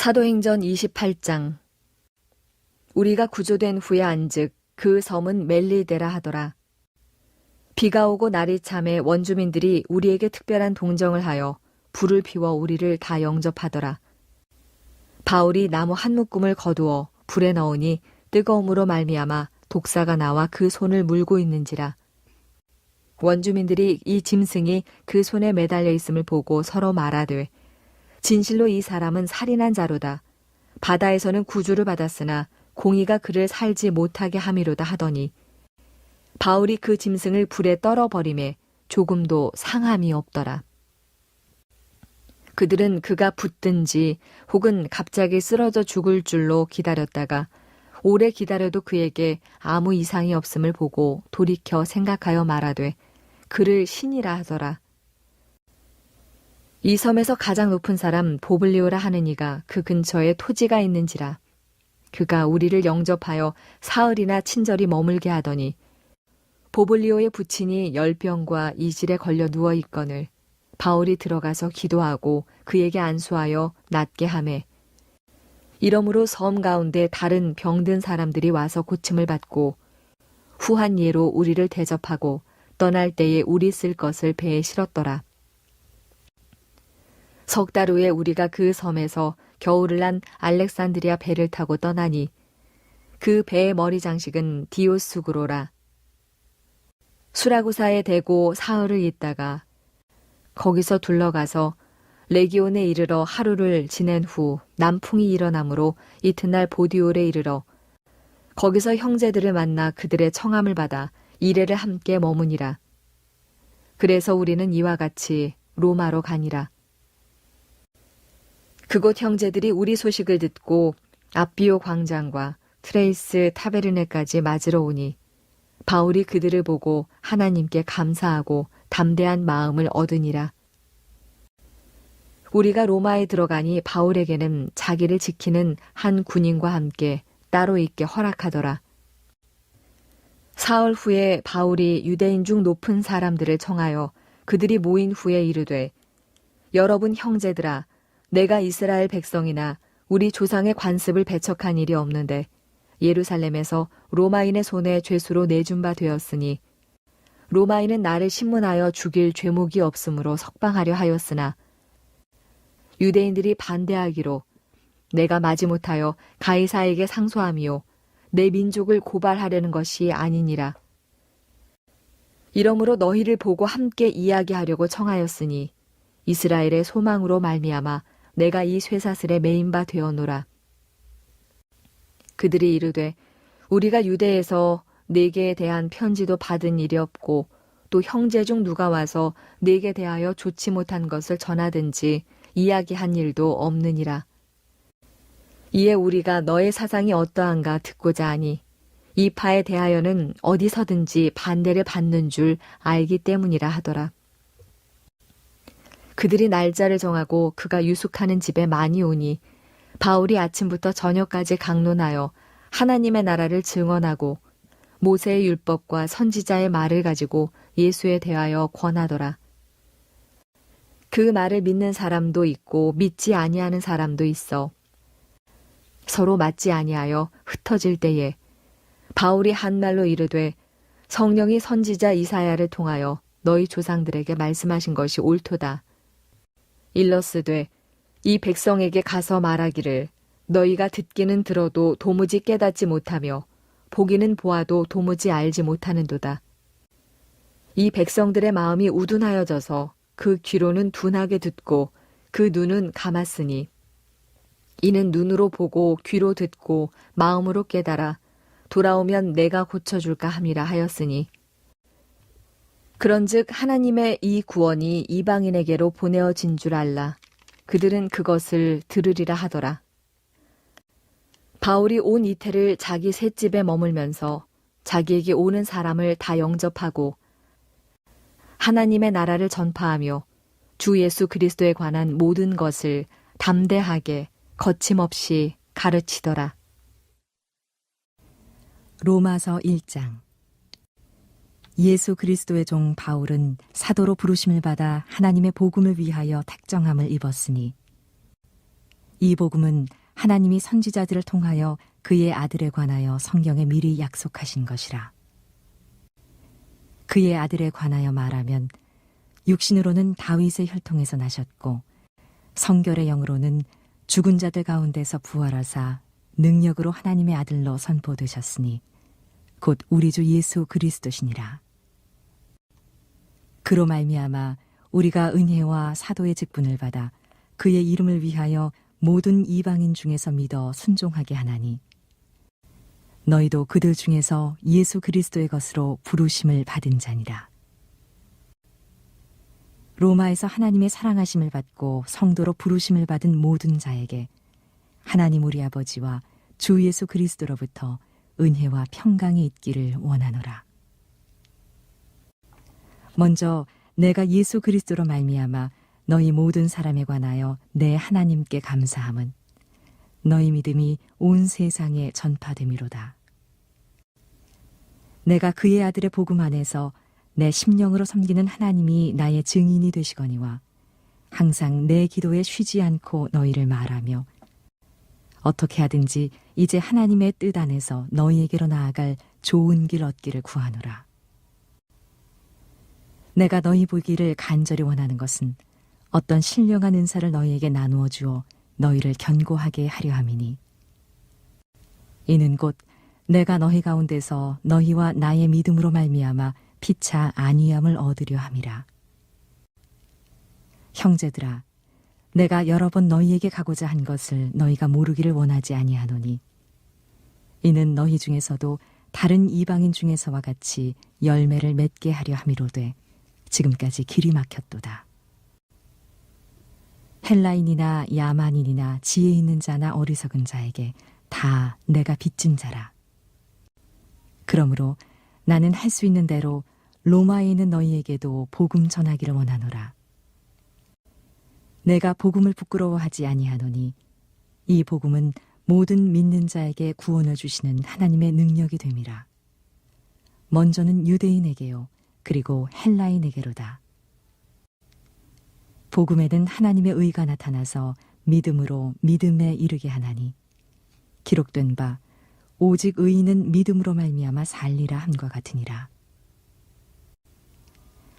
사도행전 28장. 우리가 구조된 후에 안즉 그 섬은 멜리데라 하더라. 비가 오고 날이 참에 원주민들이 우리에게 특별한 동정을 하여 불을 피워 우리를 다 영접하더라. 바울이 나무 한 묶음을 거두어 불에 넣으니 뜨거움으로 말미암아 독사가 나와 그 손을 물고 있는지라. 원주민들이 이 짐승이 그 손에 매달려 있음을 보고 서로 말하되 진실로 이 사람은 살인한 자로다. 바다에서는 구주를 받았으나 공의가 그를 살지 못하게 함이로다 하더니 바울이 그 짐승을 불에 떨어버리매 조금도 상함이 없더라. 그들은 그가 붙든지 혹은 갑자기 쓰러져 죽을 줄로 기다렸다가 오래 기다려도 그에게 아무 이상이 없음을 보고 돌이켜 생각하여 말하되 그를 신이라 하더라. 이 섬에서 가장 높은 사람 보블리오라 하는 이가 그 근처에 토지가 있는지라. 그가 우리를 영접하여 사흘이나 친절히 머물게 하더니 보블리오의 부친이 열병과 이질에 걸려 누워 있거늘 바울이 들어가서 기도하고 그에게 안수하여 낫게 하매 이러므로 섬 가운데 다른 병든 사람들이 와서 고침을 받고 후한 예로 우리를 대접하고 떠날 때에 우리 쓸 것을 배에 실었더라. 석 달 후에 우리가 그 섬에서 겨울을 난 알렉산드리아 배를 타고 떠나니 그 배의 머리 장식은 디오스구로라. 수라구사에 대고 사흘을 있다가 거기서 둘러가서 레기온에 이르러 하루를 지낸 후 남풍이 일어나므로 이튿날 보디올에 이르러 거기서 형제들을 만나 그들의 청함을 받아 이레를 함께 머무니라. 그래서 우리는 이와 같이 로마로 가니라. 그곳 형제들이 우리 소식을 듣고 앞비오 광장과 트레이스 타베르네까지 맞으러 오니 바울이 그들을 보고 하나님께 감사하고 담대한 마음을 얻으니라. 우리가 로마에 들어가니 바울에게는 자기를 지키는 한 군인과 함께 따로 있게 허락하더라. 사흘 후에 바울이 유대인 중 높은 사람들을 청하여 그들이 모인 후에 이르되 여러분 형제들아 내가 이스라엘 백성이나 우리 조상의 관습을 배척한 일이 없는데 예루살렘에서 로마인의 손에 죄수로 내준 바 되었으니 로마인은 나를 신문하여 죽일 죄목이 없으므로 석방하려 하였으나 유대인들이 반대하기로 내가 마지못하여 가이사에게 상소함이요 내 민족을 고발하려는 것이 아니니라. 이러므로 너희를 보고 함께 이야기하려고 청하였으니 이스라엘의 소망으로 말미암아 내가 이 쇠사슬에 매인 바 되었노라. 그들이 이르되 우리가 유대에서 네게 대한 편지도 받은 일이 없고 또 형제 중 누가 와서 네게 대하여 좋지 못한 것을 전하든지 이야기한 일도 없느니라. 이에 우리가 너의 사상이 어떠한가 듣고자 하니 이 파에 대하여는 어디서든지 반대를 받는 줄 알기 때문이라 하더라. 그들이 날짜를 정하고 그가 유숙하는 집에 많이 오니 바울이 아침부터 저녁까지 강론하여 하나님의 나라를 증언하고 모세의 율법과 선지자의 말을 가지고 예수에 대하여 권하더라. 그 말을 믿는 사람도 있고 믿지 아니하는 사람도 있어 서로 맞지 아니하여 흩어질 때에 바울이 한 말로 이르되 성령이 선지자 이사야를 통하여 너희 조상들에게 말씀하신 것이 옳도다. 일러스되 이 백성에게 가서 말하기를 너희가 듣기는 들어도 도무지 깨닫지 못하며 보기는 보아도 도무지 알지 못하는도다. 이 백성들의 마음이 우둔하여져서 그 귀로는 둔하게 듣고 그 눈은 감았으니 이는 눈으로 보고 귀로 듣고 마음으로 깨달아 돌아오면 내가 고쳐줄까 함이라 하였으니 그런즉 하나님의 이 구원이 이방인에게로 보내어진 줄 알라. 그들은 그것을 들으리라 하더라. 바울이 온 이태를 자기 셋집에 머물면서 자기에게 오는 사람을 다 영접하고 하나님의 나라를 전파하며 주 예수 그리스도에 관한 모든 것을 담대하게 거침없이 가르치더라. 로마서 1장. 예수 그리스도의 종 바울은 사도로 부르심을 받아 하나님의 복음을 위하여 택정함을 입었으니 이 복음은 하나님이 선지자들을 통하여 그의 아들에 관하여 성경에 미리 약속하신 것이라. 그의 아들에 관하여 말하면 육신으로는 다윗의 혈통에서 나셨고 성결의 영으로는 죽은 자들 가운데서 부활하사 능력으로 하나님의 아들로 선포되셨으니 곧 우리 주 예수 그리스도시니라. 그로 말미암아 우리가 은혜와 사도의 직분을 받아 그의 이름을 위하여 모든 이방인 중에서 믿어 순종하게 하나니 너희도 그들 중에서 예수 그리스도의 것으로 부르심을 받은 자니라. 로마에서 하나님의 사랑하심을 받고 성도로 부르심을 받은 모든 자에게 하나님 우리 아버지와 주 예수 그리스도로부터 은혜와 평강이 있기를 원하노라. 먼저 내가 예수 그리스도로 말미암아 너희 모든 사람에 관하여 내 하나님께 감사함은 너희 믿음이 온 세상에 전파됨이로다. 내가 그의 아들의 복음 안에서 내 심령으로 섬기는 하나님이 나의 증인이 되시거니와 항상 내 기도에 쉬지 않고 너희를 말하며 어떻게 하든지 이제 하나님의 뜻 안에서 너희에게로 나아갈 좋은 길 얻기를 구하노라. 내가 너희 보기를 간절히 원하는 것은 어떤 신령한 은사를 너희에게 나누어 주어 너희를 견고하게 하려 함이니 이는 곧 내가 너희 가운데서 너희와 나의 믿음으로 말미암아 피차 안위함을 얻으려 함이라. 형제들아, 내가 여러 번 너희에게 가고자 한 것을 너희가 모르기를 원하지 아니하노니 이는 너희 중에서도 다른 이방인 중에서와 같이 열매를 맺게 하려 함이로되 지금까지 길이 막혔도다. 헬라인이나 야만인이나 지혜 있는 자나 어리석은 자에게 다 내가 빚진 자라. 그러므로 나는 할 수 있는 대로 로마에 있는 너희에게도 복음 전하기를 원하노라. 내가 복음을 부끄러워하지 아니하노니 이 복음은 모든 믿는 자에게 구원을 주시는 하나님의 능력이 됨이라. 먼저는 유대인에게요 그리고 헬라인에게로다. 복음에는 하나님의 의가 나타나서 믿음으로 믿음에 이르게 하나니 기록된 바 오직 의인은 믿음으로 말미암아 살리라 함과 같으니라.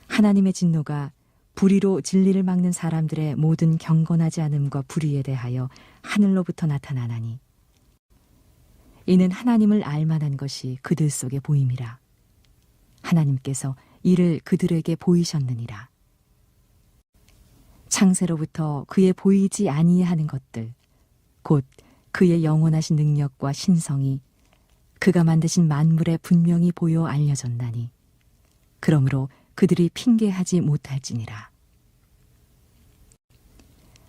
하나님의 진노가 불의로 진리를 막는 사람들의 모든 경건하지 않음과 불의에 대하여 하늘로부터 나타나나니 이는 하나님을 알만한 것이 그들 속에 보임이라. 하나님께서 이를 그들에게 보이셨느니라. 창세로부터 그의 보이지 아니하는 것들 곧 그의 영원하신 능력과 신성이 그가 만드신 만물에 분명히 보여 알려졌나니 그러므로 그들이 핑계하지 못할지니라.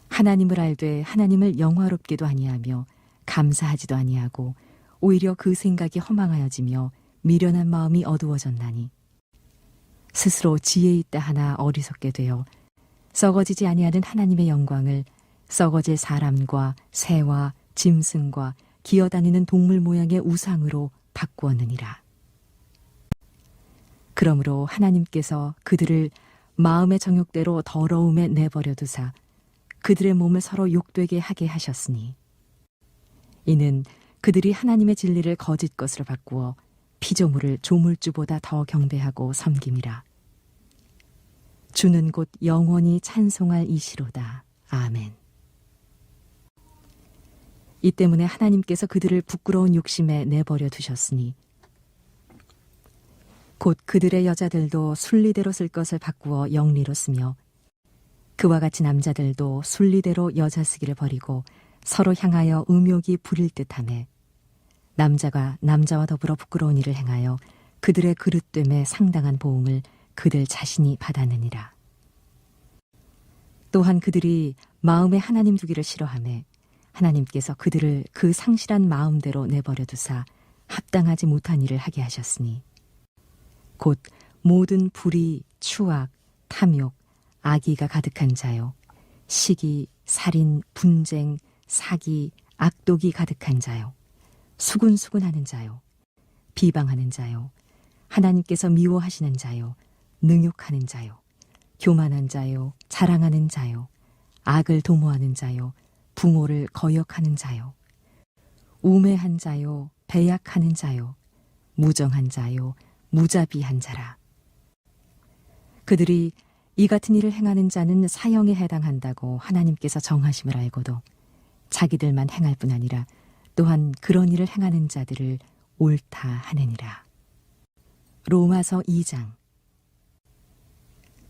하나님을 알되 하나님을 영화롭게도 아니하며 감사하지도 아니하고 오히려 그 생각이 허망하여지며 미련한 마음이 어두워졌나니 스스로 지혜 있다 하나 어리석게 되어 썩어지지 아니하는 하나님의 영광을 썩어질 사람과 새와 짐승과 기어다니는 동물 모양의 우상으로 바꾸었느니라. 그러므로 하나님께서 그들을 마음의 정욕대로 더러움에 내버려 두사 그들의 몸을 서로 욕되게 하게 하셨으니 이는 그들이 하나님의 진리를 거짓 것으로 바꾸어 피조물을 조물주보다 더 경배하고 섬김이라. 주는 곧 영원히 찬송할 이시로다. 아멘. 이 때문에 하나님께서 그들을 부끄러운 욕심에 내버려 두셨으니 곧 그들의 여자들도 순리대로 쓸 것을 바꾸어 영리로 쓰며 그와 같이 남자들도 순리대로 여자 쓰기를 버리고 서로 향하여 음욕이 부릴 듯하매 남자가 남자와 더불어 부끄러운 일을 행하여 그들의 그릇됨에 상당한 보응을 그들 자신이 받았느니라. 또한 그들이 마음에 하나님 두기를 싫어하매 하나님께서 그들을 그 상실한 마음대로 내버려 두사 합당하지 못한 일을 하게 하셨으니 곧 모든 불의, 추악, 탐욕, 악의가 가득한 자요 시기, 살인, 분쟁, 사기, 악독이 가득한 자요 수군수군하는 자요 비방하는 자요 하나님께서 미워하시는 자요 능욕하는 자요 교만한 자요 자랑하는 자요 악을 도모하는 자요 부모를 거역하는 자요, 우매한 자요, 배약하는 자요, 무정한 자요, 무자비한 자라. 그들이 이 같은 일을 행하는 자는 사형에 해당한다고 하나님께서 정하심을 알고도 자기들만 행할 뿐 아니라 또한 그런 일을 행하는 자들을 옳다 하느니라. 로마서 2장.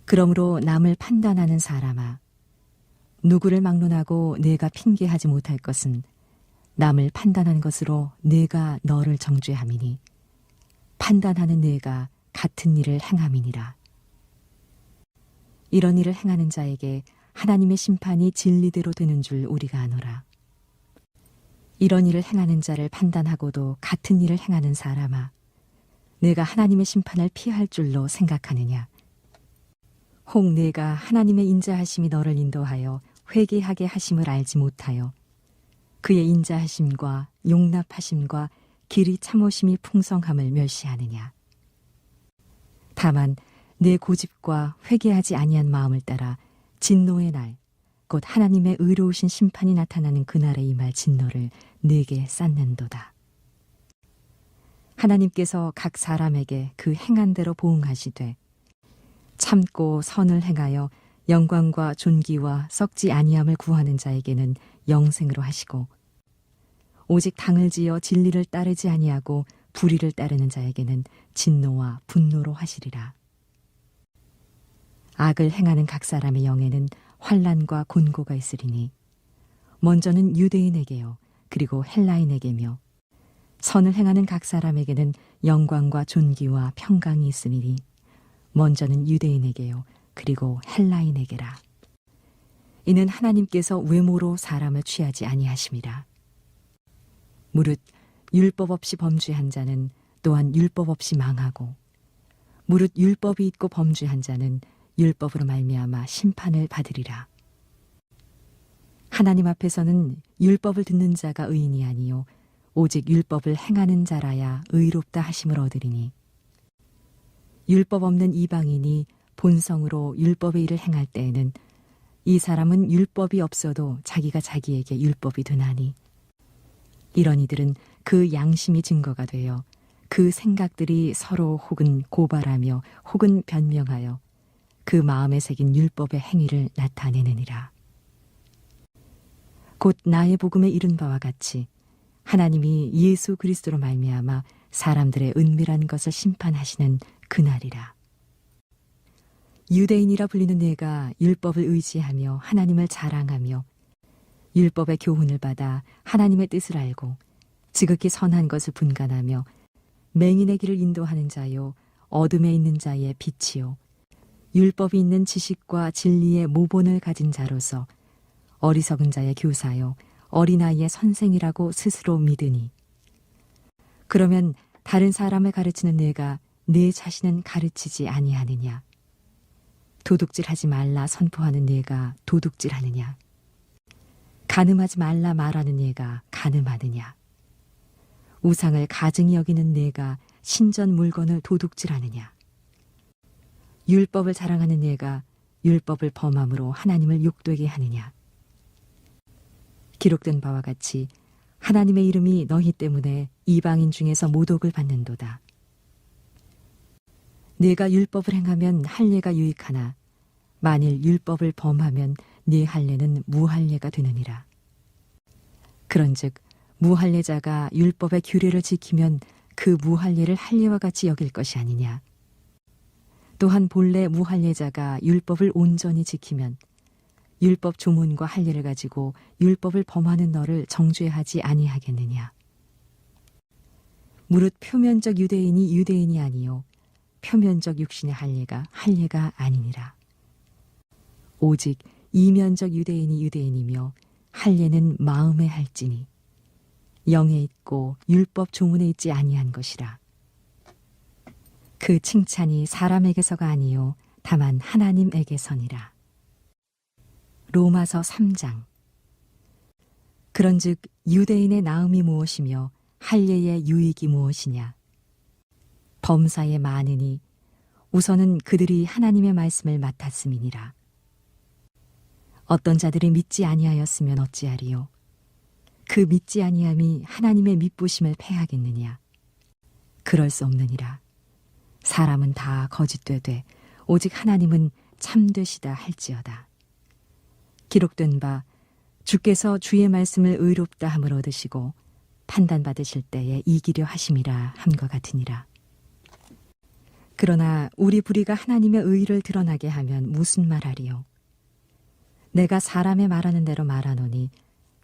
그러므로 남을 판단하는 사람아, 누구를 막론하고 내가 핑계하지 못할 것은 남을 판단한 것으로 내가 너를 정죄함이니 판단하는 내가 같은 일을 행함이니라. 이런 일을 행하는 자에게 하나님의 심판이 진리대로 되는 줄 우리가 아노라. 이런 일을 행하는 자를 판단하고도 같은 일을 행하는 사람아, 내가 하나님의 심판을 피할 줄로 생각하느냐? 혹 내가 하나님의 인자하심이 너를 인도하여 회개하게 하심을 알지 못하여 그의 인자하심과 용납하심과 길이 참으심이 풍성함을 멸시하느냐? 다만 내 고집과 회개하지 아니한 마음을 따라 진노의 날, 곧 하나님의 의로우신 심판이 나타나는 그날에 임할 진노를 내게 쌓는도다. 하나님께서 각 사람에게 그 행한 대로 보응하시되 참고 선을 행하여 영광과 존귀와 썩지 아니함을 구하는 자에게는 영생으로 하시고 오직 당을 지어 진리를 따르지 아니하고 불의를 따르는 자에게는 진노와 분노로 하시리라. 악을 행하는 각 사람의 영에는 환난과 곤고가 있으리니 먼저는 유대인에게요 그리고 헬라인에게며 선을 행하는 각 사람에게는 영광과 존귀와 평강이 있으리니 먼저는 유대인에게요 그리고 헬라인에게라. 이는 하나님께서 외모로 사람을 취하지 아니하심이라. 무릇 율법 없이 범죄한 자는 또한 율법 없이 망하고 무릇 율법이 있고 범죄한 자는 율법으로 말미암아 심판을 받으리라. 하나님 앞에서는 율법을 듣는 자가 의인이 아니요 오직 율법을 행하는 자라야 의롭다 하심을 얻으리니 율법 없는 이방인이 본성으로 율법의 일을 행할 때에는 이 사람은 율법이 없어도 자기가 자기에게 율법이 되나니 이런 이들은 그 양심이 증거가 되어 그 생각들이 서로 혹은 고발하며 혹은 변명하여 그 마음에 새긴 율법의 행위를 나타내느니라. 곧 나의 복음에 이른 바와 같이 하나님이 예수 그리스도로 말미암아 사람들의 은밀한 것을 심판하시는 그날이라. 유대인이라 불리는 내가 율법을 의지하며 하나님을 자랑하며 율법의 교훈을 받아 하나님의 뜻을 알고 지극히 선한 것을 분간하며 맹인의 길을 인도하는 자요 어둠에 있는 자의 빛이요 율법이 있는 지식과 진리의 모본을 가진 자로서 어리석은 자의 교사요 어린아이의 선생이라고 스스로 믿으니 그러면 다른 사람을 가르치는 내가 내 자신은 가르치지 아니하느냐? 도둑질하지 말라 선포하는 내가 도둑질하느냐? 간음하지 말라 말하는 내가 간음하느냐? 우상을 가증히 여기는 내가 신전 물건을 도둑질하느냐? 율법을 자랑하는 내가 율법을 범함으로 하나님을 욕되게 하느냐? 기록된 바와 같이 하나님의 이름이 너희 때문에 이방인 중에서 모독을 받는도다. 네가 율법을 행하면 할례가 유익하나 만일 율법을 범하면 네 할례는 무할례가 되느니라. 그런즉 무할례자가 율법의 규례를 지키면 그 무할례를 할례와 같이 여길 것이 아니냐. 또한 본래 무할례자가 율법을 온전히 지키면 율법 조문과 할례를 가지고 율법을 범하는 너를 정죄하지 아니하겠느냐. 무릇 표면적 유대인이 유대인이 아니요 표면적 육신의 할례가 아니니라. 오직 이면적 유대인이 유대인이며 할례는 마음에 할지니 영에 있고 율법 조문에 있지 아니한 것이라. 그 칭찬이 사람에게서가 아니요 다만 하나님에게서니라. 로마서 3장. 그런즉 유대인의 나음이 무엇이며 할례의 유익이 무엇이냐? 범사에 많으니 우선은 그들이 하나님의 말씀을 맡았음이니라. 어떤 자들이 믿지 아니하였으면 어찌하리요? 그 믿지 아니함이 하나님의 믿부심을 패하겠느냐? 그럴 수 없느니라. 사람은 다 거짓되되 오직 하나님은 참되시다 할지어다. 기록된 바 주께서 주의 말씀을 의롭다 함을 얻으시고 판단받으실 때에 이기려 하심이라 함과 같으니라. 그러나 우리 불의가 하나님의 의를 드러나게 하면 무슨 말하리요? 내가 사람의 말하는 대로 말하노니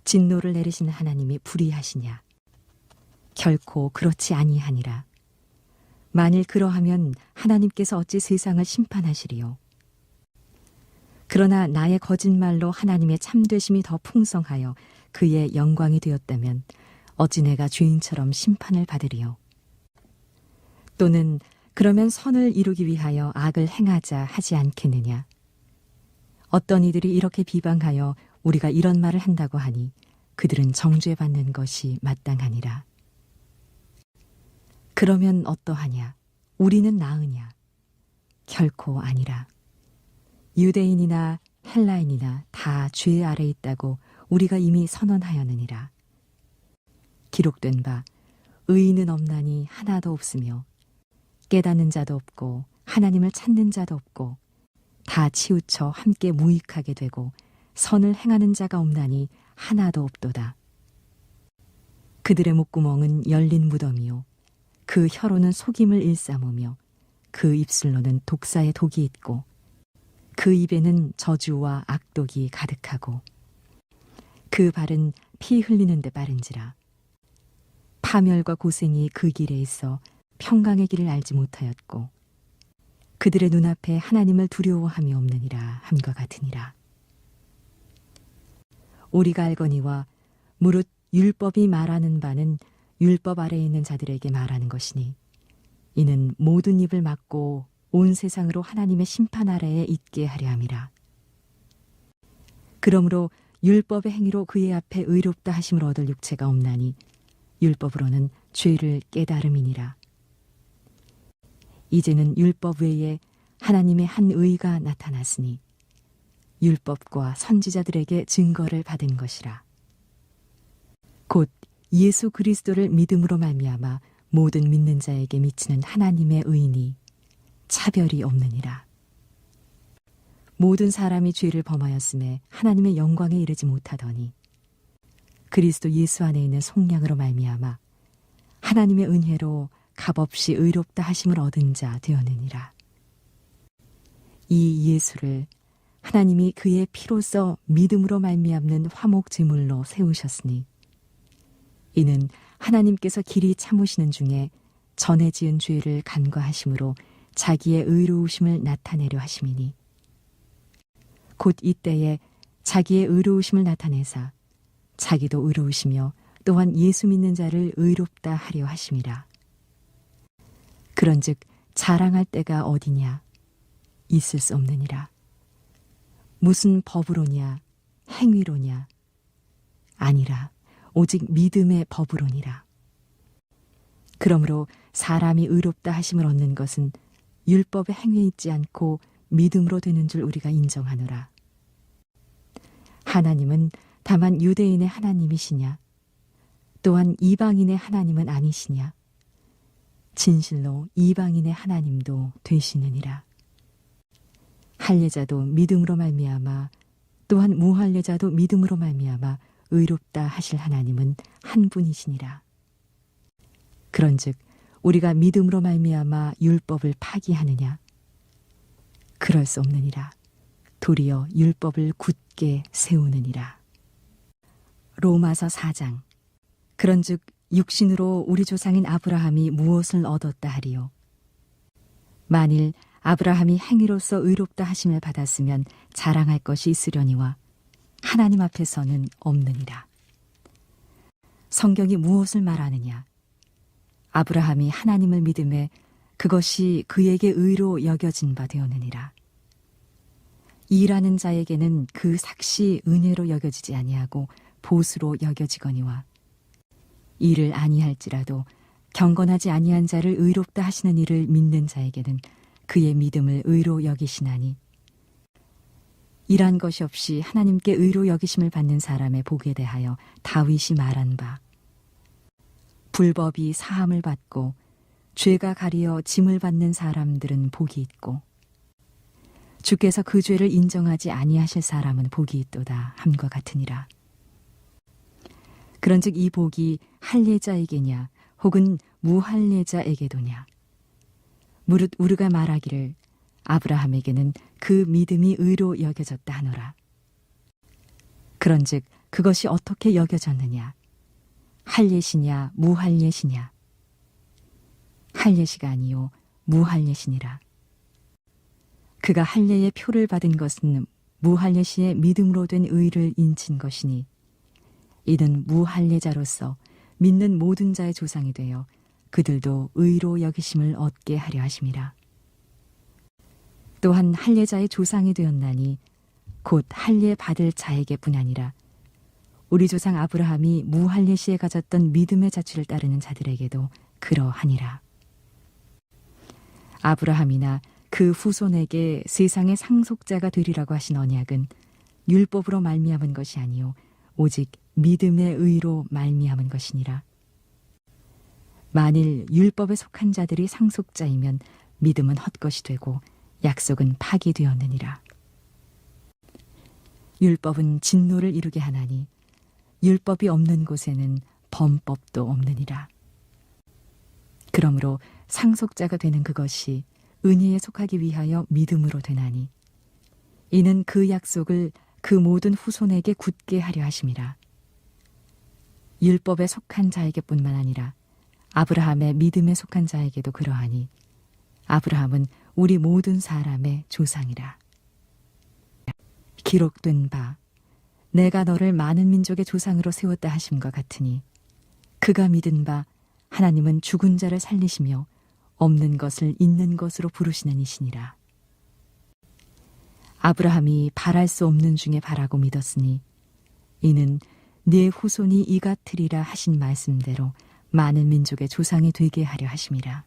진노를 내리시는 하나님이 불의하시냐? 결코 그렇지 아니하니라. 만일 그러하면 하나님께서 어찌 세상을 심판하시리요? 그러나 나의 거짓말로 하나님의 참되심이 더 풍성하여 그의 영광이 되었다면 어찌 내가 죄인처럼 심판을 받으리요? 또는 그러면 선을 이루기 위하여 악을 행하자 하지 않겠느냐? 어떤 이들이 이렇게 비방하여 우리가 이런 말을 한다고 하니 그들은 정죄받는 것이 마땅하니라. 그러면 어떠하냐? 우리는 나으냐? 결코 아니라. 유대인이나 헬라인이나 다 죄 아래 있다고 우리가 이미 선언하였느니라. 기록된 바 의인은 없나니 하나도 없으며 깨닫는 자도 없고 하나님을 찾는 자도 없고 다 치우쳐 함께 무익하게 되고 선을 행하는 자가 없나니 하나도 없도다. 그들의 목구멍은 열린 무덤이요 그 혀로는 속임을 일삼으며 그 입술로는 독사의 독이 있고 그 입에는 저주와 악독이 가득하고 그 발은 피 흘리는 데 빠른지라. 파멸과 고생이 그 길에 있어 평강의 길을 알지 못하였고 그들의 눈앞에 하나님을 두려워함이 없느니라 함과 같으니라. 우리가 알거니와 무릇 율법이 말하는 바는 율법 아래에 있는 자들에게 말하는 것이니 이는 모든 입을 막고 온 세상으로 하나님의 심판 아래에 있게 하려 함이라. 그러므로 율법의 행위로 그의 앞에 의롭다 하심을 얻을 육체가 없나니 율법으로는 죄를 깨달음이니라. 이제는 율법 외에 하나님의 한 의가 나타났으니 율법과 선지자들에게 증거를 받은 것이라. 곧 예수 그리스도를 믿음으로 말미암아 모든 믿는 자에게 미치는 하나님의 의니 차별이 없느니라. 모든 사람이 죄를 범하였음에 하나님의 영광에 이르지 못하더니 그리스도 예수 안에 있는 속량으로 말미암아 하나님의 은혜로 값없이 의롭다 하심을 얻은 자 되었느니라. 이 예수를 하나님이 그의 피로써 믿음으로 말미암는 화목 제물로 세우셨으니 이는 하나님께서 길이 참으시는 중에 전에 지은 죄를 간과하심으로 자기의 의로우심을 나타내려 하심이니 곧 이때에 자기의 의로우심을 나타내사 자기도 의로우시며 또한 예수 믿는 자를 의롭다 하려 하심이라. 그런즉 자랑할 때가 어디냐? 있을 수 없느니라. 무슨 법으로냐? 행위로냐? 아니라 오직 믿음의 법으로니라. 그러므로 사람이 의롭다 하심을 얻는 것은 율법의 행위에 있지 않고 믿음으로 되는 줄 우리가 인정하노라. 하나님은 다만 유대인의 하나님이시냐? 또한 이방인의 하나님은 아니시냐? 진실로 이방인의 하나님도 되시느니라. 할례자도 믿음으로 말미암아 또한 무할례자도 믿음으로 말미암아 의롭다 하실 하나님은 한 분이시니라. 그런즉 우리가 믿음으로 말미암아 율법을 파기하느냐? 그럴 수 없느니라. 도리어 율법을 굳게 세우느니라. 로마서 4장. 그런즉 육신으로 우리 조상인 아브라함이 무엇을 얻었다 하리요? 만일 아브라함이 행위로서 의롭다 하심을 받았으면 자랑할 것이 있으려니와 하나님 앞에서는 없느니라. 성경이 무엇을 말하느냐? 아브라함이 하나님을 믿음에 그것이 그에게 의로 여겨진 바 되었느니라. 일하는 자에게는 그 삭시 은혜로 여겨지지 아니하고 보수로 여겨지거니와 일을 아니할지라도 경건하지 아니한 자를 의롭다 하시는 이를 믿는 자에게는 그의 믿음을 의로 여기시나니 일한 것이 없이 하나님께 의로 여기심을 받는 사람의 복에 대하여 다윗이 말한 바 불법이 사함을 받고 죄가 가리어 짐을 받는 사람들은 복이 있고 주께서 그 죄를 인정하지 아니하실 사람은 복이 있도다 함과 같으니라. 그런즉 이 복이 할례자에게냐 혹은 무할례자에게도냐 무릇 우리가 말하기를 아브라함에게는 그 믿음이 의로 여겨졌다 하노라. 그런즉 그것이 어떻게 여겨졌느냐 할례시냐 무할례시냐 할례시가 아니요 무할례시니라. 그가 할례의 표를 받은 것은 무할례시의 믿음으로 된 의를 인친 것이니 이는 무할례자로서 믿는 모든 자의 조상이 되어 그들도 의로 여기심을 얻게 하려 하심이라. 또한 할례자의 조상이 되었나니 곧 할례 받을 자에게뿐 아니라 우리 조상 아브라함이 무할례시에 가졌던 믿음의 자취를 따르는 자들에게도 그러하니라. 아브라함이나 그 후손에게 세상의 상속자가 되리라고 하신 언약은 율법으로 말미암은 것이 아니요 오직 믿음의 의로 말미암은 것이니라. 만일 율법에 속한 자들이 상속자이면 믿음은 헛것이 되고 약속은 파기되었느니라. 율법은 진노를 이루게 하나니 율법이 없는 곳에는 범법도 없느니라. 그러므로 상속자가 되는 그것이 은혜에 속하기 위하여 믿음으로 되나니 이는 그 약속을 그 모든 후손에게 굳게 하려 하심이라. 율법에 속한 자에게뿐만 아니라 아브라함의 믿음에 속한 자에게도 그러하니 아브라함은 우리 모든 사람의 조상이라. 기록된 바 내가 너를 많은 민족의 조상으로 세웠다 하심과 같으니 그가 믿은 바 하나님은 죽은 자를 살리시며 없는 것을 있는 것으로 부르시는 이시니라. 아브라함이 바랄 수 없는 중에 바라고 믿었으니 이는 네 후손이 이 같으리라 하신 말씀대로 많은 민족의 조상이 되게 하려 하심이라.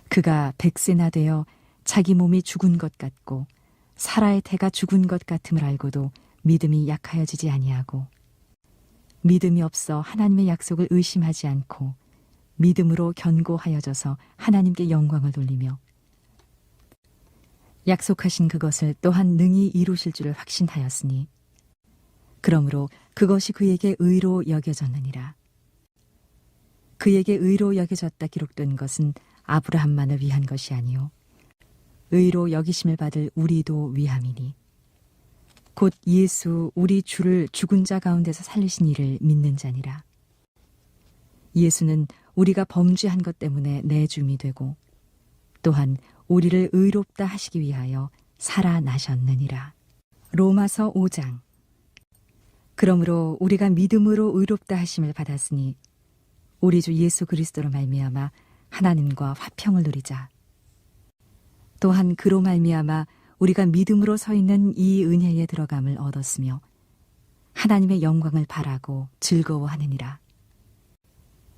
그가 100세나 되어 자기 몸이 죽은 것 같고 사라의 태가 죽은 것 같음을 알고도 믿음이 약하여지지 아니하고 믿음이 없어 하나님의 약속을 의심하지 않고 믿음으로 견고하여져서 하나님께 영광을 돌리며 약속하신 그것을 또한 능히 이루실 줄을 확신하였으니 그러므로 그것이 그에게 의로 여겨졌느니라. 그에게 의로 여겨졌다 기록된 것은 아브라함만을 위한 것이 아니요 의로 여기심을 받을 우리도 위함이니 곧 예수 우리 주를 죽은 자 가운데서 살리신 이를 믿는 자니라. 예수는 우리가 범죄한 것 때문에 내줌이 되고 또한 우리를 의롭다 하시기 위하여 살아나셨느니라. 로마서 5장. 그러므로 우리가 믿음으로 의롭다 하심을 받았으니 우리 주 예수 그리스도로 말미암아 하나님과 화평을 누리자. 또한 그로 말미암아 우리가 믿음으로 서 있는 이 은혜에 들어감을 얻었으며 하나님의 영광을 바라고 즐거워하느니라.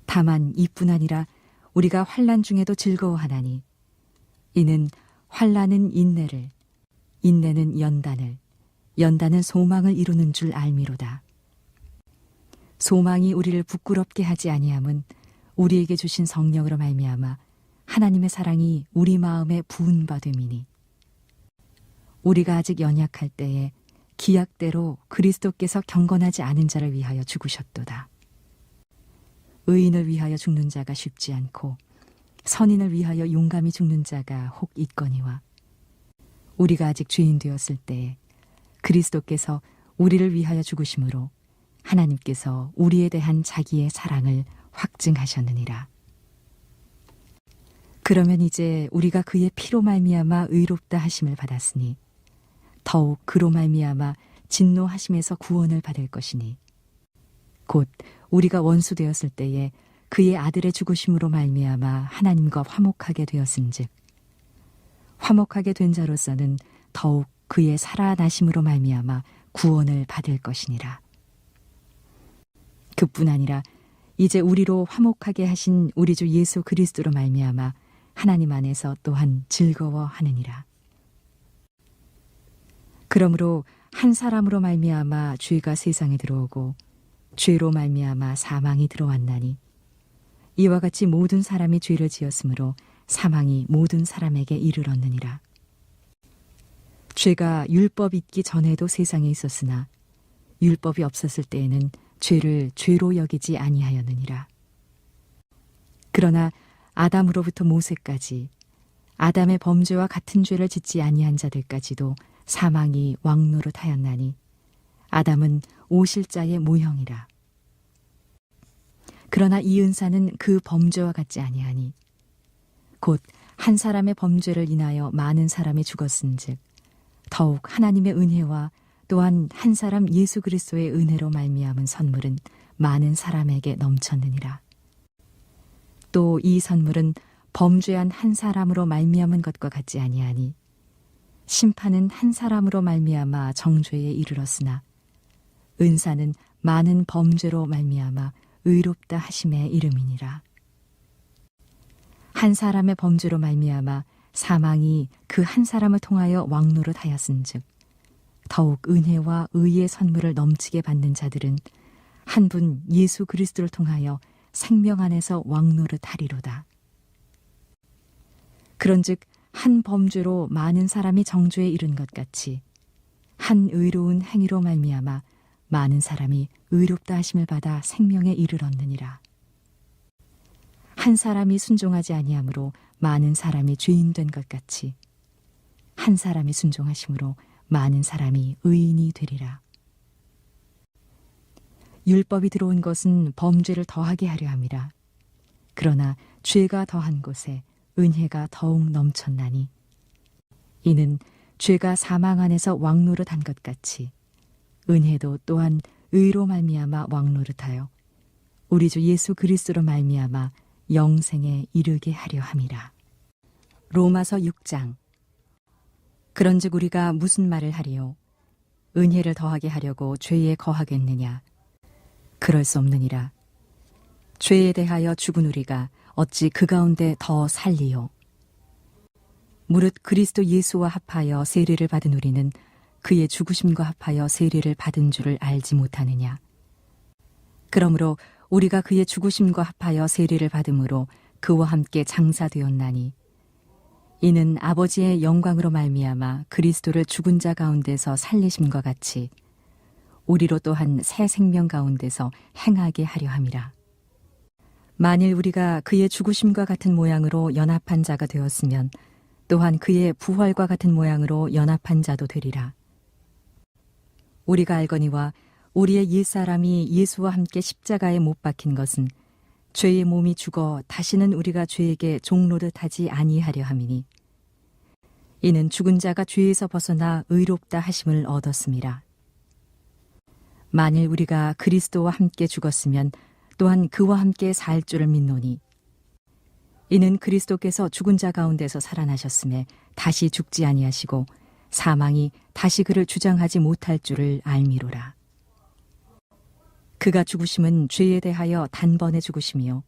다만 이뿐 아니라 우리가 환난 중에도 즐거워하나니 이는 환난은 인내를 인내는 연단을 연단은 소망을 이루는 줄 알미로다. 소망이 우리를 부끄럽게 하지 아니함은 우리에게 주신 성령으로 말미암아 하나님의 사랑이 우리 마음에 부은 바 됨이니 우리가 아직 연약할 때에 기약대로 그리스도께서 경건하지 않은 자를 위하여 죽으셨도다. 의인을 위하여 죽는 자가 쉽지 않고 선인을 위하여 용감히 죽는 자가 혹 있거니와 우리가 아직 죄인 되었을 때에 그리스도께서 우리를 위하여 죽으심으로 하나님께서 우리에 대한 자기의 사랑을 확증하셨느니라. 그러면 이제 우리가 그의 피로 말미암아 의롭다 하심을 받았으니 더욱 그로 말미암아 진노하심에서 구원을 받을 것이니 곧 우리가 원수 되었을 때에 그의 아들의 죽으심으로 말미암아 하나님과 화목하게 되었은즉 화목하게 된 자로서는 더욱 그의 살아나심으로 말미암아 구원을 받을 것이니라. 그뿐 아니라 이제 우리로 화목하게 하신 우리 주 예수 그리스도로 말미암아 하나님 안에서 또한 즐거워하느니라. 그러므로 한 사람으로 말미암아 죄가 세상에 들어오고 죄로 말미암아 사망이 들어왔나니 이와 같이 모든 사람이 죄를 지었으므로 사망이 모든 사람에게 이르렀느니라. 죄가 율법 있기 전에도 세상에 있었으나 율법이 없었을 때에는 죄를 죄로 여기지 아니하였느니라. 그러나 아담으로부터 모세까지 아담의 범죄와 같은 죄를 짓지 아니한 자들까지도 사망이 왕노릇하였나니 아담은 오실자의 모형이라. 그러나 이 은사는 그 범죄와 같지 아니하니 곧 한 사람의 범죄를 인하여 많은 사람이 죽었은즉 더욱 하나님의 은혜와 또한 한 사람 예수 그리스도의 은혜로 말미암은 선물은 많은 사람에게 넘쳤느니라. 또 이 선물은 범죄한 한 사람으로 말미암은 것과 같지 아니하니 심판은 한 사람으로 말미암아 정죄에 이르렀으나 은사는 많은 범죄로 말미암아 의롭다 하심의 이름이니라. 한 사람의 범죄로 말미암아 사망이 그 한 사람을 통하여 왕노릇하였은즉 더욱 은혜와 의의 선물을 넘치게 받는 자들은 한 분 예수 그리스도를 통하여 생명 안에서 왕노릇하리로다. 그런즉 한 범죄로 많은 사람이 정죄에 이른 것 같이 한 의로운 행위로 말미암아 많은 사람이 의롭다 하심을 받아 생명에 이르렀느니라. 한 사람이 순종하지 아니하므로 많은 사람이 죄인 된 것 같이 한 사람이 순종하심으로 많은 사람이 의인이 되리라. 율법이 들어온 것은 범죄를 더하게 하려 함이라. 그러나 죄가 더한 곳에 은혜가 더욱 넘쳤나니 이는 죄가 사망 안에서 왕노릇한 것 같이 은혜도 또한 의로 말미암아 왕노릇하여 우리 주 예수 그리스도로 말미암아 영생에 이르게 하려 함이라. 로마서 6장. 그런즉 우리가 무슨 말을 하리요? 은혜를 더하게 하려고 죄에 거하겠느냐? 그럴 수 없느니라. 죄에 대하여 죽은 우리가 어찌 그 가운데 더 살리요? 무릇 그리스도 예수와 합하여 세례를 받은 우리는 그의 죽으심과 합하여 세례를 받은 줄을 알지 못하느냐? 그러므로 우리가 그의 죽으심과 합하여 세례를 받음으로 그와 함께 장사되었나니 이는 아버지의 영광으로 말미암아 그리스도를 죽은 자 가운데서 살리심과 같이 우리로 또한 새 생명 가운데서 행하게 하려 함이라. 만일 우리가 그의 죽으심과 같은 모양으로 연합한 자가 되었으면 또한 그의 부활과 같은 모양으로 연합한 자도 되리라. 우리가 알거니와 우리의 옛사람이 예수와 함께 십자가에 못 박힌 것은 죄의 몸이 죽어 다시는 우리가 죄에게 종노릇하지 아니하려 함이니 이는 죽은 자가 죄에서 벗어나 의롭다 하심을 얻었음이라. 만일 우리가 그리스도와 함께 죽었으면 또한 그와 함께 살 줄을 믿노니 이는 그리스도께서 죽은 자 가운데서 살아나셨음에 다시 죽지 아니하시고 사망이 다시 그를 주장하지 못할 줄을 알미로라. 그가 죽으심은 죄에 대하여 단번에 죽으심이요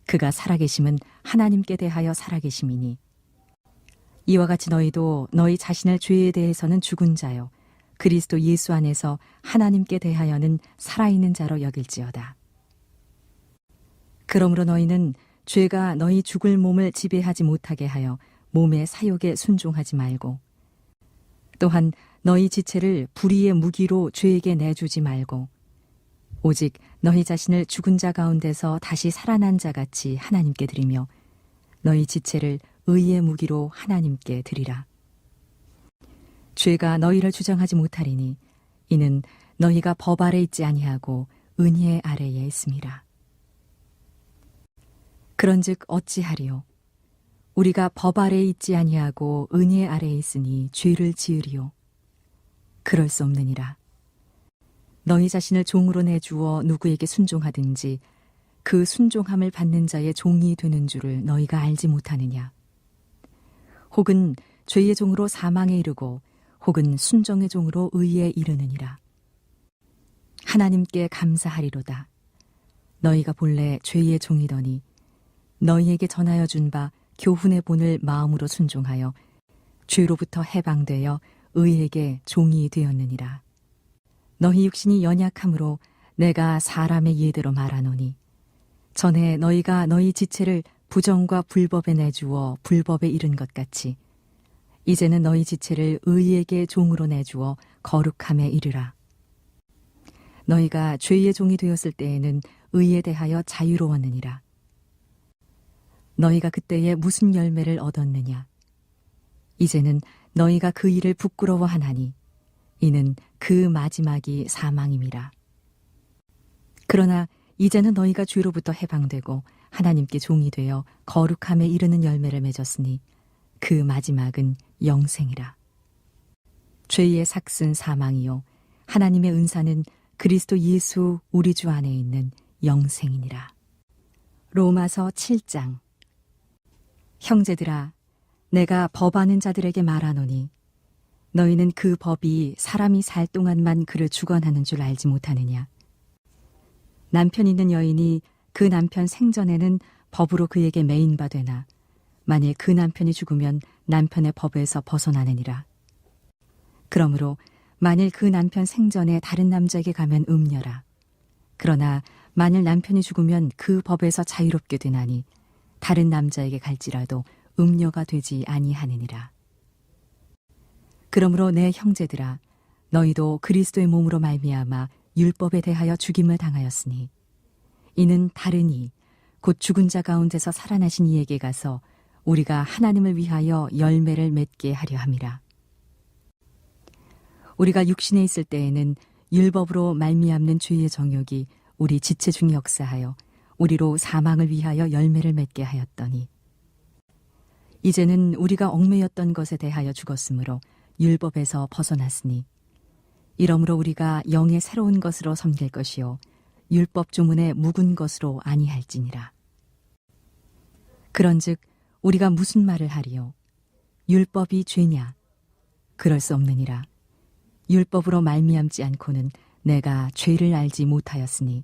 그가 살아계심은 하나님께 대하여 살아계심이니 이와 같이 너희도 너희 자신을 죄에 대해서는 죽은 자요 그리스도 예수 안에서 하나님께 대하여는 살아있는 자로 여길지어다. 그러므로 너희는 죄가 너희 죽을 몸을 지배하지 못하게 하여 몸의 사욕에 순종하지 말고 또한 너희 지체를 불의의 무기로 죄에게 내주지 말고 오직 너희 자신을 죽은 자 가운데서 다시 살아난 자 같이 하나님께 드리며 너희 지체를 의의 무기로 하나님께 드리라. 죄가 너희를 주장하지 못하리니 이는 너희가 법 아래 있지 아니하고 은혜 아래에 있음이라. 그런즉 어찌하리요? 우리가 법 아래에 있지 아니하고 은혜 아래에 있으니 죄를 지으리요? 그럴 수 없느니라. 너희 자신을 종으로 내주어 누구에게 순종하든지 그 순종함을 받는 자의 종이 되는 줄을 너희가 알지 못하느냐? 혹은 죄의 종으로 사망에 이르고 혹은 순종의 종으로 의에 이르느니라. 하나님께 감사하리로다. 너희가 본래 죄의 종이더니 너희에게 전하여 준 바 교훈의 본을 마음으로 순종하여 죄로부터 해방되어 의에게 종이 되었느니라. 너희 육신이 연약함으로 내가 사람의 예대로 말하노니 전에 너희가 너희 지체를 부정과 불법에 내주어 불법에 이른 것 같이 이제는 너희 지체를 의에게 종으로 내주어 거룩함에 이르라. 너희가 죄의 종이 되었을 때에는 의에 대하여 자유로웠느니라. 너희가 그때에 무슨 열매를 얻었느냐? 이제는 너희가 그 일을 부끄러워하나니 이는 그 마지막이 사망임이라. 그러나 이제는 너희가 죄로부터 해방되고 하나님께 종이 되어 거룩함에 이르는 열매를 맺었으니 그 마지막은 영생이라. 죄의 삭은 사망이요 하나님의 은사는 그리스도 예수 우리 주 안에 있는 영생이니라. 로마서 7장. 형제들아, 내가 법하는 자들에게 말하노니 너희는 그 법이 사람이 살 동안만 그를 주관하는 줄 알지 못하느냐? 남편 있는 여인이 그 남편 생전에는 법으로 그에게 매인바 되나 만일 그 남편이 죽으면 남편의 법에서 벗어나느니라. 그러므로 만일 그 남편 생전에 다른 남자에게 가면 음녀라. 그러나 만일 남편이 죽으면 그 법에서 자유롭게 되나니 다른 남자에게 갈지라도 음녀가 되지 아니하느니라. 그러므로 내 형제들아, 너희도 그리스도의 몸으로 말미암아 율법에 대하여 죽임을 당하였으니 이는 다른 이 곧 죽은 자 가운데서 살아나신 이에게 가서 우리가 하나님을 위하여 열매를 맺게 하려 함이라. 우리가 육신에 있을 때에는 율법으로 말미암는 죄의 정욕이 우리 지체 중에 역사하여 우리로 사망을 위하여 열매를 맺게 하였더니 이제는 우리가 얽매였던 것에 대하여 죽었으므로 율법에서 벗어났으니 이러므로 우리가 영의 새로운 것으로 섬길 것이요 율법 조문의 묵은 것으로 아니할지니라. 그런즉 우리가 무슨 말을 하리요? 율법이 죄냐? 그럴 수 없느니라. 율법으로 말미암지 않고는 내가 죄를 알지 못하였으니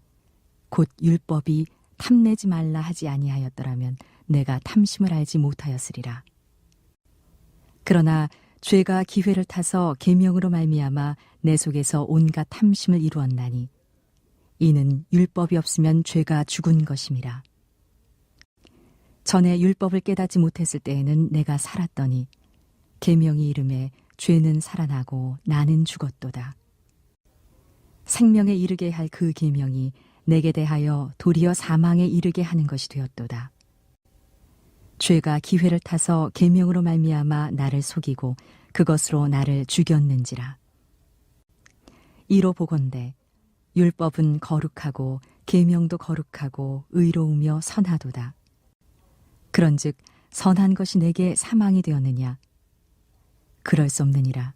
곧 율법이 탐내지 말라 하지 아니하였더라면 내가 탐심을 알지 못하였으리라. 그러나 죄가 기회를 타서 계명으로 말미암아 내 속에서 온갖 탐심을 이루었나니 이는 율법이 없으면 죄가 죽은 것임이라. 전에 율법을 깨닫지 못했을 때에는 내가 살았더니 계명이 이름에 죄는 살아나고 나는 죽었도다. 생명에 이르게 할 그 계명이 내게 대하여 도리어 사망에 이르게 하는 것이 되었도다. 죄가 기회를 타서 계명으로 말미암아 나를 속이고 그것으로 나를 죽였는지라. 이로 보건대 율법은 거룩하고 계명도 거룩하고 의로우며 선하도다. 그런즉 선한 것이 내게 사망이 되었느냐? 그럴 수 없느니라.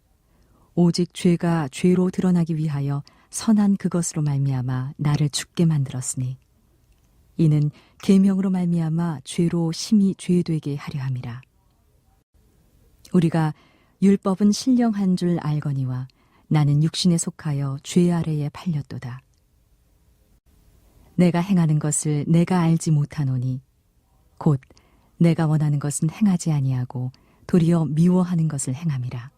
오직 죄가 죄로 드러나기 위하여 선한 그것으로 말미암아 나를 죽게 만들었으니 이는 계명으로 말미암아 죄로 심히 죄되게 하려 함이라. 우리가 율법은 신령한 줄 알거니와 나는 육신에 속하여 죄 아래에 팔렸도다. 내가 행하는 것을 내가 알지 못하노니 곧 내가 원하는 것은 행하지 아니하고 도리어 미워하는 것을 행함이라.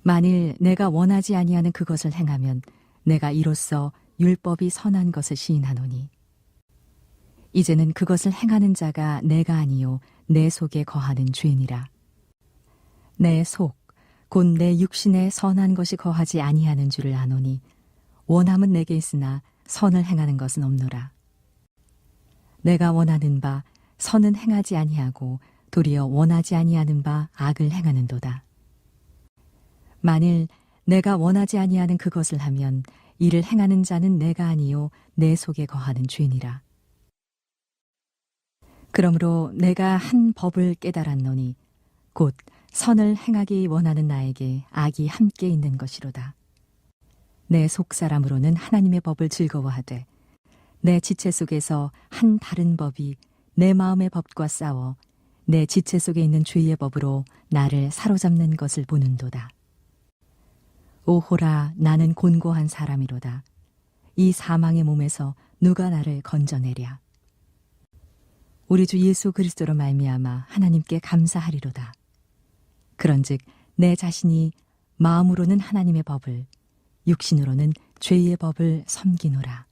만일 내가 원하지 아니하는 그것을 행하면 내가 이로써 율법이 선한 것을 시인하노니 이제는 그것을 행하는 자가 내가 아니요 내 속에 거하는 죄니라. 내 속 곧 내 육신에 선한 것이 거하지 아니하는 줄을 아노니 원함은 내게 있으나 선을 행하는 것은 없노라. 내가 원하는 바 선은 행하지 아니하고 도리어 원하지 아니하는 바 악을 행하는도다. 만일 내가 원하지 아니하는 그것을 하면 이를 행하는 자는 내가 아니요 내 속에 거하는 죄니라. 그러므로 내가 한 법을 깨달았노니 곧 선을 행하기 원하는 나에게 악이 함께 있는 것이로다. 내 속사람으로는 하나님의 법을 즐거워하되 내 지체 속에서 한 다른 법이 내 마음의 법과 싸워 내 지체 속에 있는 죄의 법으로 나를 사로잡는 것을 보는도다. 오호라, 나는 곤고한 사람이로다. 이 사망의 몸에서 누가 나를 건져내랴. 우리 주 예수 그리스도로 말미암아 하나님께 감사하리로다. 그런즉 내 자신이 마음으로는 하나님의 법을, 육신으로는 죄의 법을 섬기노라.